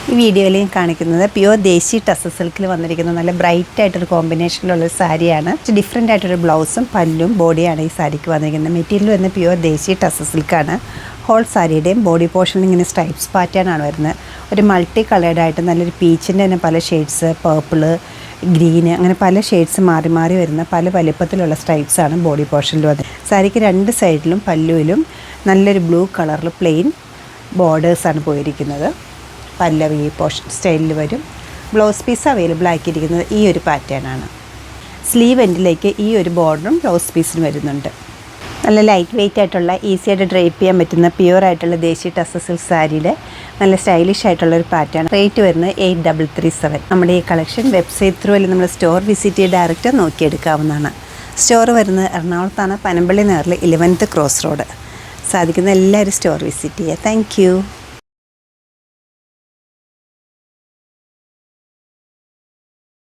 ഈ വീഡിയോയിൽ കാണിക്കുന്നത് പ്യുവർ ദേശി ടസർ സിൽക്കിൽ വന്നിരിക്കുന്ന നല്ല ബ്രൈറ്റ് ആയിട്ടൊരു കോമ്പിനേഷനിലുള്ള സാരിയാണ്. ഡിഫറെൻ്റ് ആയിട്ടൊരു ബ്ലൗസും പല്ലും ബോഡിയാണ് ഈ സാരിക്ക് വന്നിരിക്കുന്നത്. മെറ്റീരിയൽ വരുന്നത് പ്യുവർ ദേശി ടസർ സിൽക്കാണ്. ഹോൾ സാരിയുടെയും ബോഡി പോർഷനിൽ ഇങ്ങനെ സ്ട്രൈപ്സ് പാറ്റേൺ ആണ് വരുന്നത്. ഒരു മൾട്ടി കളേർഡ് ആയിട്ട് നല്ലൊരു പീച്ചിൻ്റെ തന്നെ പല ഷെയ്ഡ്സ്, പേർപ്പിള്, ഗ്രീന്, അങ്ങനെ പല ഷെയ്ഡ്സ് മാറി മാറി വരുന്ന പല വലിപ്പത്തിലുള്ള സ്ട്രൈപ്സാണ് ബോഡി പോർഷനിൽ വന്നത്. സാരിക്ക് രണ്ട് സൈഡിലും പല്ലുവിലും നല്ലൊരു ബ്ലൂ കളറിൽ പ്ലെയിൻ ബോർഡേഴ്സാണ് പോയിരിക്കുന്നത്. പല്ലവി പോർഷൻ സ്റ്റൈലിൽ വരും. ബ്ലൗസ് പീസ് അവൈലബിൾ ആക്കിയിരിക്കുന്നത് ഈ ഒരു പാറ്റേൺ ആണ്. സ്ലീവ് എൻഡിലേക്ക് ഈ ഒരു ബോർഡറും ബ്ലൗസ് പീസിന് വരുന്നുണ്ട്. നല്ല ലൈറ്റ് വെയ്റ്റ് ആയിട്ടുള്ള ഈസി ആയിട്ട് ഡ്രൈപ്പ് ചെയ്യാൻ പറ്റുന്ന പ്യുവർ ആയിട്ടുള്ള ദേശി ടസർ സിൽക്ക് സാരിയുടെ നല്ല സ്റ്റൈലിഷ് ആയിട്ടുള്ള ഒരു പാറ്റേൺ. റേറ്റ് വരുന്നത് 8337. നമ്മുടെ ഈ കളക്ഷൻ വെബ്സൈറ്റ് ത്രൂ അല്ലെങ്കിൽ നമ്മൾ സ്റ്റോർ വിസിറ്റ് ചെയ്ത് ഡയറക്റ്റ് നോക്കിയെടുക്കാവുന്നതാണ്. സ്റ്റോർ വരുന്നത് എറണാകുളത്താണ്, പനമ്പള്ളി നഗറിൽ 11th ക്രോസ് റോഡ്. സാധിക്കുന്ന എല്ലാവരും സ്റ്റോർ വിസിറ്റ് ചെയ്യുക. താങ്ക്